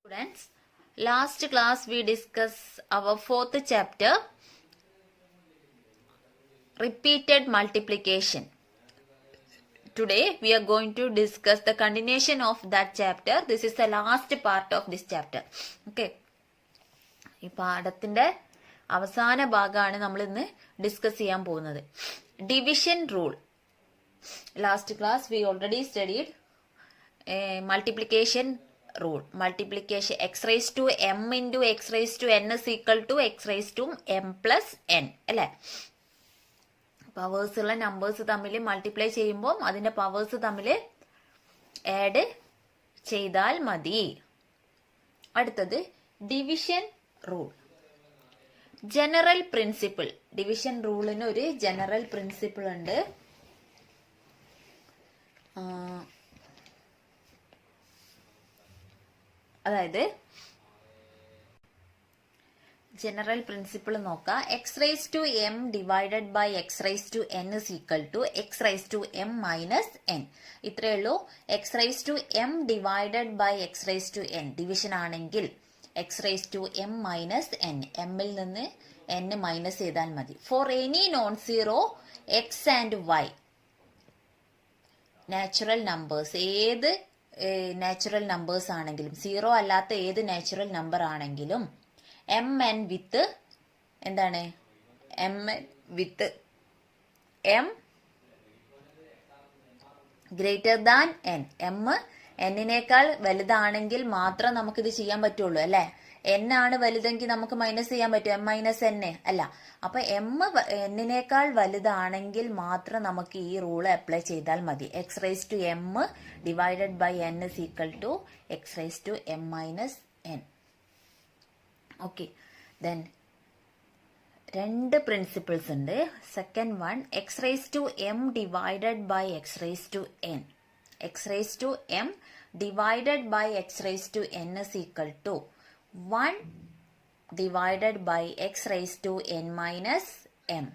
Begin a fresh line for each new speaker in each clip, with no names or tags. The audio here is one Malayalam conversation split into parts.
Students, last class we discussed our fourth chapter, repeated multiplication. Today we are going to discuss the continuation of that chapter. This is the last part of this chapter. Okay. ഈ പാഠത്തിന്റെ അവസാന ഭാഗമാണ് നമ്മൾ ഇന്ന് ഡിസ്കസ് ചെയ്യാൻ പോകുന്നത്. Division rule. Last class we already studied multiplication rule. Multiplication x raised to m into x raised to n is equal to x raised to m plus n അല്ലേ? പവേഴ്സ് ഉള്ള നമ്പേഴ്സ് തമ്മിൽ മൾട്ടിപ്ലൈ ചെയ്യുമ്പോൾ അതിന്റെ പവേഴ്സ് തമ്മിൽ ആഡ് ചെയ്താൽ മതി. അടുത്തത് division rule. General principle. Division റൂളിന് ഒരു ജനറൽ പ്രിൻസിപ്പിൾ ഉണ്ട്. അതായത് ജനറൽ പ്രിൻസിപ്പിൾ നോക്കാം. X raise to m divided by x raise to n is equal to x raise to m minus n. ഇത്രയേ ഉള്ളൂ. X raise to m divided by x raise to n division ആണെങ്കിൽ x raise to m minus N, എമ്മിൽ നിന്ന് എൻ മൈനസ് ചെയ്താൽ മതി. For any non zero x and y natural numbers, ഏത് നാച്ചുറൽ നമ്പേഴ്സ് ആണെങ്കിലും, സീറോ അല്ലാത്ത ഏത് നാച്ചുറൽ നമ്പർ ആണെങ്കിലും എം എൻ വിത്ത് എന്താണ്, m with m greater than n. M എന്നിനേക്കാൾ വലുതാണെങ്കിൽ മാത്രം നമുക്കിത് ചെയ്യാൻ പറ്റുള്ളൂ അല്ലെ. എൻ ആണ് വലുതെങ്കിൽ നമുക്ക് മൈനസ് ചെയ്യാൻ പറ്റും, എം മൈനസ് എൻ അല്ല. അപ്പൊ എം എന്നിനേക്കാൾ വലുതാണെങ്കിൽ മാത്രം നമുക്ക് ഈ റൂള് അപ്ലൈ ചെയ്താൽ മതി. X raise to m divided by n is equal to x raise to m minus n. Okay, then രണ്ട് പ്രിൻസിപ്പിൾസ് ഉണ്ട്. Second one, x raise to m divided by x raise to n. X raise to m divided by x raise to n is equal to 1 divided by x raised to n minus m.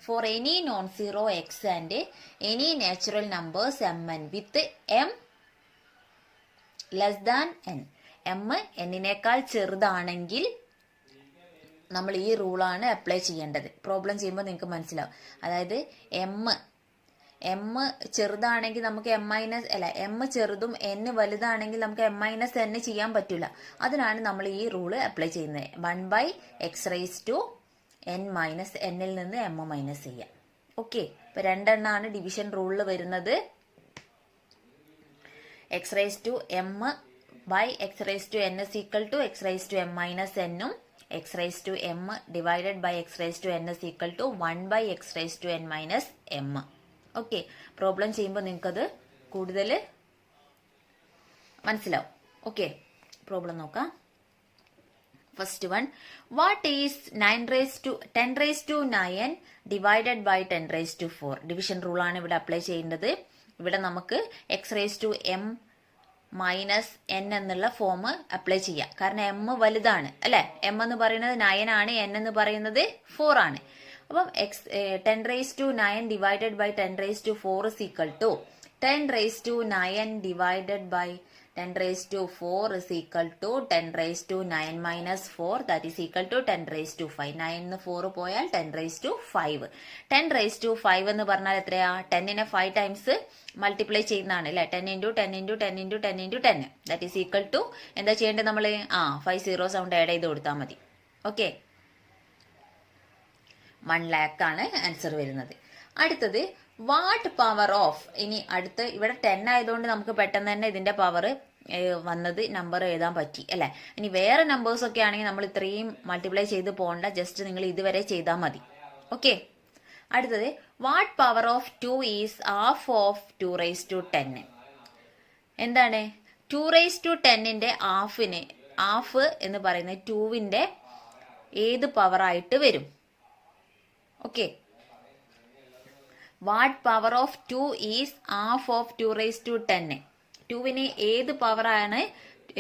For any non-zero x and any natural numbers mn with m less than n. m n-നേക്കാൾ ചെറുതാണെങ്കിൽ നമ്മൾ ഈ റൂളാണ് അപ്ലൈ ചെയ്യേണ്ടത്. പ്രോബ്ലം ചെയ്യുമ്പോൾ നിങ്ങൾക്ക് മനസ്സിലാവും. അതായത് എം ചെറുതാണെങ്കിൽ നമുക്ക് എം മൈനസ് അല്ല, എം ചെറുതും എൻ വലുതാണെങ്കിൽ നമുക്ക് എം മൈനസ് എൻ ചെയ്യാൻ പറ്റില്ല. അതിനാണ് നമ്മൾ ഈ റൂള് അപ്ലൈ ചെയ്യുന്നത്. 1 by x raise to n minus എന്നിൽ നിന്ന് എം മൈനസ് ചെയ്യാം. ഓക്കെ, ഇപ്പൊ രണ്ടെണ്ണാണ് ഡിവിഷൻ റൂളിൽ വരുന്നത്. X raise to m by x raise to n is equal to x raise to m minus എന്നും x raise to m divided by x raise to n is equal to 1 by x raise to n minus m. Okay, problem ചെയ്യുമ്പോൾ നിങ്ങൾക്കത് കൂടുതൽ മനസ്സിലാവും. ഓക്കെ, പ്രോബ്ലം നോക്കാം. First one, what is 10 raise to 9 divided by 10 raise to 4. Division റൂളാണ് ഇവിടെ അപ്ലൈ ചെയ്യേണ്ടത്. ഇവിടെ നമുക്ക് x raise to m minus n എന്നുള്ള ഫോം അപ്ലൈ ചെയ്യാം. കാരണം എം വലുതാണ് അല്ലെ. എം എന്ന് പറയുന്നത് 9 ആണ്, എൻ എന്ന് പറയുന്നത് 4 ആണ്. അപ്പം 10 raise to 9 divided by 10 raise to 4 is equal to 10 raise to 9 divided by 10 raise to 4 is equal to 10 raise to 9 minus 4 that is equal to 10 raise to 5. 9 4 പോയാൽ 10 റൈസ് ടു 5. 10 റൈസ് ടു 5 എന്ന് പറഞ്ഞാൽ എത്രയാ? 10നെ 5 ടൈംസ് മൾട്ടിപ്ലൈ ചെയ്യുന്നതാണ് അല്ലെ. 10 into 10 into 10 into 10 into 10 that is equal to എന്താ ചെയ്യേണ്ടത് നമ്മൾ? 5 സീറോ സൗണ്ട് ആഡ് ചെയ്ത് കൊടുത്താൽ മതി. ഓക്കെ, 1 lakh ആണ് ആൻസർ വരുന്നത്. അടുത്തത് വാട്ട് പവർ ഓഫ്. ഇനി അടുത്ത് ഇവിടെ 10 ആയതുകൊണ്ട് നമുക്ക് പെട്ടെന്ന് തന്നെ ഇതിന്റെ പവർ വന്നത് നമ്പർ എഴുതാൻ പറ്റി അല്ലെ. ഇനി വേറെ നമ്പേഴ്സ് ഒക്കെ ആണെങ്കിൽ നമ്മൾ ഇത്രയും മൾട്ടിപ്ലൈ ചെയ്ത് പോകണ്ട, ജസ്റ്റ് നിങ്ങൾ ഇതുവരെ ചെയ്താൽ മതി. ഓക്കെ, അടുത്തത് what power of 2 is half of 2 raise to 10. എന്താണ് 2 റൈസ് ടു 10ന്റെ ഹാഫ് എന്ന് പറയുന്നത് 2വിന്റെ ഏത് പവർ ആയിട്ട് വരും? Okay, what power of 2 is half of 2 raise to 10. 2വിന് ഏത് പവറാണ്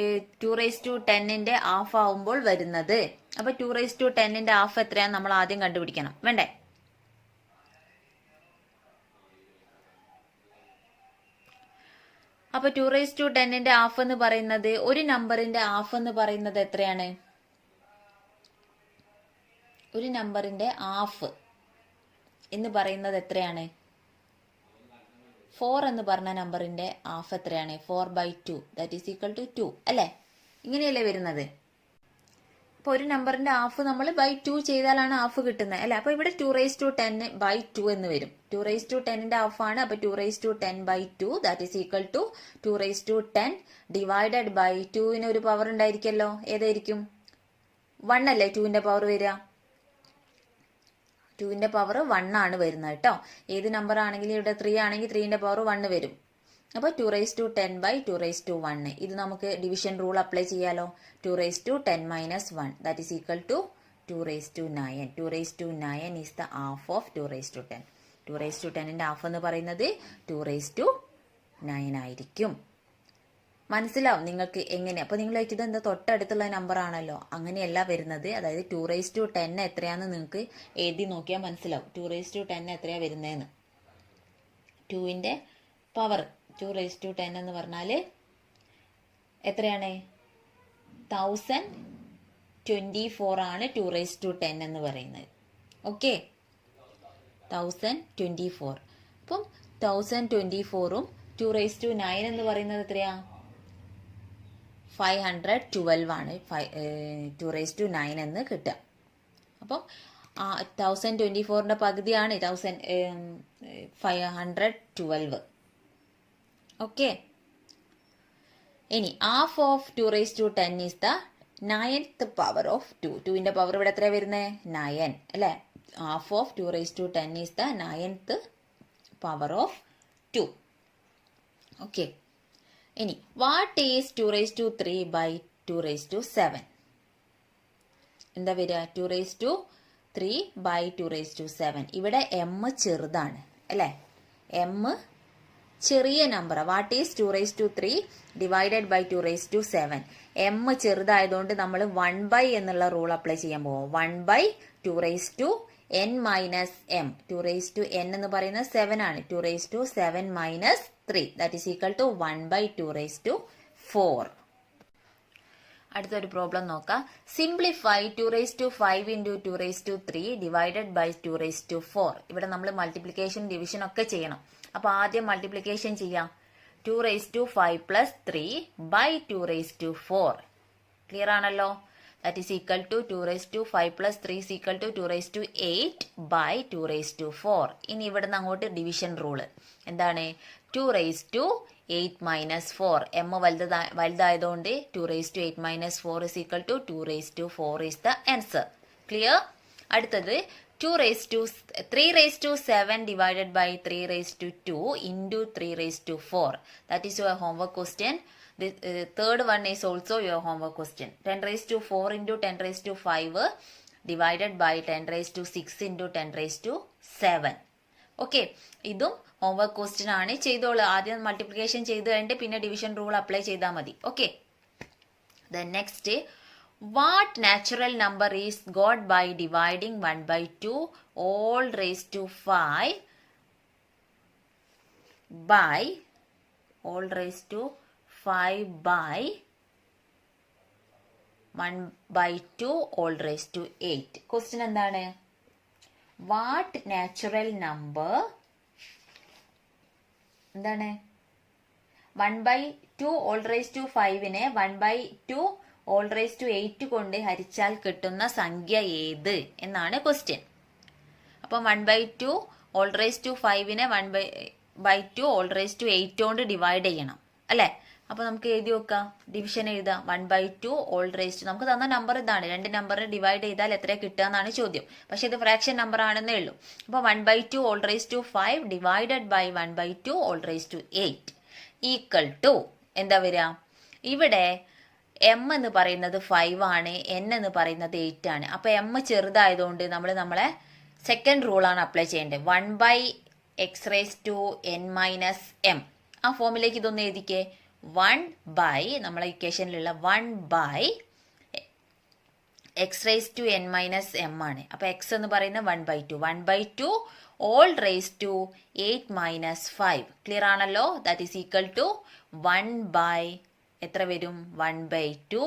2 റൈസ് ടു 10ന്റെ ഹാഫ് ആവുമ്പോൾ വരുന്നത്? അപ്പൊ 2 റൈസ് ടു 10ന്റെ ഹാഫ് എത്രയാന്ന് നമ്മൾ ആദ്യം കണ്ടുപിടിക്കണം, വേണ്ടേ? അപ്പൊ 2^10 ഹാഫ് എന്ന് പറയുന്നത്, ഒരു നമ്പറിന്റെ ഹാഫ് എന്ന് പറയുന്നത് എത്രയാണ്? ഒരു നമ്പറിന്റെ ഹാഫ് എന്ന് പറയുന്നത് എത്രയാണ്? 4 എന്ന് പറഞ്ഞ നമ്പറിന്റെ ഹാഫ് എത്രയാണ്? 4/2 ദാറ്റ് ഈസ് ഈക്വൽ ടു 2 അല്ലേ? ഇങ്ങനെയല്ലേ വരുന്നത്? അപ്പൊ ഒരു നമ്പറിന്റെ ഹാഫ് നമ്മൾ ബൈ 2 ചെയ്താലാണ് ഹാഫ് കിട്ടുന്നത് അല്ലെ? അപ്പൊ ഇവിടെ 2^10/2 എന്ന് വരും. 2^10 ഹാഫ് ആണ്. അപ്പൊ 2^10/2 that is equal to 2^10 divided by 2ന് ഒരു പവർ ഉണ്ടായിരിക്കല്ലോ. ഏതായിരിക്കും? 1 അല്ലേ 2ന്റെ പവർ വരിക? 2ന്റെ പവർ 1 ആണ് വരുന്നത് കേട്ടോ. ഏത് നമ്പർ ആണെങ്കിലും ഇവിടെ 3 ആണെങ്കിൽ 3ന്റെ പവർ 1 വരും. അപ്പൊ 2^10/2^1. ഇത് നമുക്ക് ഡിവിഷൻ റൂൾ അപ്ലൈ ചെയ്യാലോ. 2^10 - 1 that is equal to 2^9. 2^9 is the half of 2^10. 2^10ന്റെ ഹാഫ് എന്ന് പറയുന്നത് 2^9 ആയിരിക്കും. മനസ്സിലാവും നിങ്ങൾക്ക് എങ്ങനെ? അപ്പൊ നിങ്ങൾ ഇത് എന്താ തൊട്ടടുത്തുള്ള നമ്പർ ആണല്ലോ, അങ്ങനെയല്ല വരുന്നത്. അതായത് 2^10 എത്രയാന്ന് നിങ്ങൾക്ക് എഴുതി നോക്കിയാൽ മനസ്സിലാവും. 2^10 എത്രയാ വരുന്നതെന്ന്. 2ന്റെ പവർ 2^10 എന്ന് പറഞ്ഞാല് എത്രയാണ്? 1024 ആണ് 2^10 എന്ന് പറയുന്നത്. ഓക്കെ, 1024. അപ്പം 1024ഉം 2^9 എന്ന് പറയുന്നത് എത്രയാ? 512 ആണ് 2^9 എന്ന് കിട്ടുക. അപ്പം 1024ന്റെ പകുതിയാണ് 512. ഓക്കെ, ഇനി half of 2^10 is the 9th power of 2. 2ന്റെ പവർ ഇവിടെ എത്ര വരുന്നത്? 9 അല്ലെ? Half of 2^10 is the 9th power of 2. Okay, ഇനി വാട്ട് ഈസ് 2^3/2^7? എന്താ വരിക? 2^3/2^7. ഇവിടെ m ചെറുതാണ് അല്ലെ? m ചെറിയ number. What is 2^3 divided by 2^7? m ചെറുതായതുകൊണ്ട് നമ്മൾ 1/, എന്നുള്ള റൂൾ അപ്ലൈ ചെയ്യാൻ പോകും. 1/2^n - m. 2^n എന്ന് പറയുന്നത് 7 ആണ്. 2^7 - 3 ദാറ്റ് ഈസ് ഈക്വൽ ടു 1/2^4. അടുത്തൊരു പ്രോബ്ലം നോക്കാം. Simplify 2^5 × 2^3 divided by 2^4. ഇവിടെ നമ്മൾ മൾട്ടിപ്ലിക്കേഷൻ ഡിവിഷൻ ഒക്കെ ചെയ്യണം. അപ്പൊ ആദ്യം മൾട്ടിപ്ലിക്കേഷൻ ചെയ്യാം. 2^5 + 3/2^4. ക്ലിയർ ആണല്ലോ? That is equal to 2^5 + 3 is equal to 2^8/2^4. ഇനി ഇവിടുന്ന് അങ്ങോട്ട് ഡിവിഷൻ റൂള് എന്താണ്? 2^8 - 4. m വലുതായതുകൊണ്ട് 2^8 - 4 is equal to 2^4 is the answer. Clear? അടുത്തത് 3^7 divided by 3^2 into 3^4. That is your homework question. The third one is also your homework question. 10^4 into 10^5 divided by 10^6 into 10^7. Okay, ഇതും ഹോംവർക്ക് ക്വസ്റ്റ്യൻ ആണ്. ചെയ്തോളൂ. ആദ്യം മൾട്ടിപ്ലിക്കേഷൻ ചെയ്ത് കഴിഞ്ഞിട്ട് പിന്നെ ഡിവിഷൻ റൂൾ അപ്ലൈ ചെയ്താൽ മതി. Okay, then next, what natural number is got by dividing 1/2 all raised to 5 by all raised to 5 by 1/2 all raised to 8. Question എന്താണ്? വാട്ട് നാച്ചുറൽ നമ്പർ എന്താണ്? 1/2 all raised to 5നെ 1/2 all raised to 8 കൊണ്ട് ഹരിച്ചാൽ കിട്ടുന്ന സംഖ്യ ഏത് എന്നാണ് ക്വസ്റ്റ്യൻ. അപ്പം 1/2 all raised to 5നെ 1/2 all raised to 8 കൊണ്ട് ഡിവൈഡ് ചെയ്യണം അല്ലെ? അപ്പൊ നമുക്ക് എഴുതി വെക്കാം. ഡിവിഷൻ എഴുതാം. 1/2 all raised, നമുക്ക് തന്ന നമ്പർ ഇതാണ്. 2 നമ്പറിനെ ഡിവൈഡ് ചെയ്താൽ എത്ര കിട്ടുക എന്നാണ് ചോദ്യം. പക്ഷെ ഇത് ഫ്രാക്ഷൻ നമ്പർ ആണെന്നേ ഉള്ളൂ. അപ്പൊ 1/2 all raised to 5 divided by 1/2 all raised to 8 equal to എന്താ വരിക? ഇവിടെ m എന്ന് പറയുന്നത് 5 ആണ്, n എന്ന് പറയുന്നത് 8 ആണ്. അപ്പൊ m ചെറുതായതുകൊണ്ട് നമ്മളെ സെക്കൻഡ് റൂൾ ആണ് അപ്ലൈ ചെയ്യേണ്ടത്. 1/x⁻n - m. ആ ഫോമിലേക്ക് ഇതൊന്ന് എഴുതിക്കേ. 1 by നമ്മളെ ഇക്വേഷനിലുള്ള 1 by x raise to n minus m ആണ്. അപ്പൊ എക്സ് എന്ന് പറയുന്നത് 1/2. 1/2 all raise to 8 minus 5. Clear ആണല്ലോ? ദാറ്റ് ഈസ് ഈക്വൽ ടു 1 എത്ര വരും? 1/2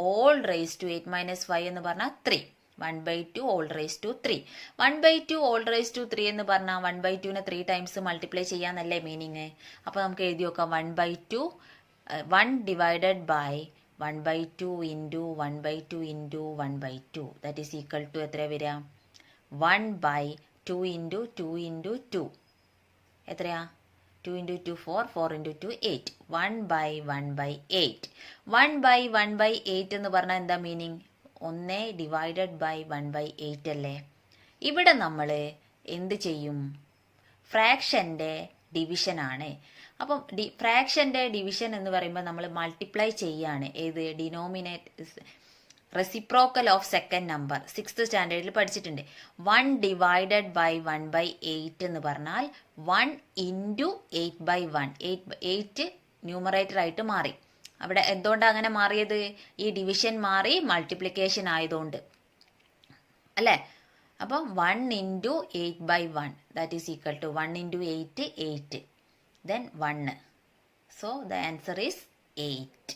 ഓൾ റേസ് ടു 8 മൈനസ് 5 എന്ന് പറഞ്ഞാൽ 3. 1/2 all raise to 3. 1/2 all raise to 3 എന്ന് പറഞ്ഞാൽ 1/2നെ 3 ടൈംസ് മൾട്ടിപ്ലൈ ചെയ്യാന്നല്ലേ മീനിങ്? അപ്പൊ നമുക്ക് എഴുതി നോക്കാം 1/2 1 divided by 1/2 into 1/2 into 1/2 that is equal to എത്ര വരിക? 1/2 ഇൻറ്റു 2 ഇൻറ്റു 2 എത്രയാ? 2 ഇൻറ്റു 2 4, 4 ഇൻറ്റു 2 8. 1/1/8. 1/1/8 എന്ന് പറഞ്ഞാൽ എന്താ മീനിങ്? 1 ഡിവൈഡഡ് ബൈ 1/8 അല്ലേ? ഇവിടെ നമ്മൾ എന്ത് ചെയ്യും? ഫ്രാക്ഷൻ്റെ ഡിവിഷൻ ആണ്. അപ്പം ഫ്രാക്ഷൻ്റെ ഡിവിഷൻ എന്ന് പറയുമ്പോൾ നമ്മൾ മൾട്ടിപ്ലൈ ചെയ്യാണ്. ഏത്? Denominate reciprocal of second number 6th സ്റ്റാൻഡേർഡിൽ പഠിച്ചിട്ടുണ്ട്. 1 ഡിവൈഡഡ് ബൈ 1/8 എന്ന് പറഞ്ഞാൽ 1 ഇൻറ്റു 8/1. 8 ന്യൂമറേറ്റർ ആയിട്ട് മാറി. അവിടെ എന്തുകൊണ്ടാണ് അങ്ങനെ മാറിയത്? ഈ ഡിവിഷൻ മാറി മൾട്ടിപ്ലിക്കേഷൻ ആയതുകൊണ്ട് അല്ലേ? അപ്പം 1 into 8/1 that is equal to 1 into 8 8 then 1. So the answer is 8.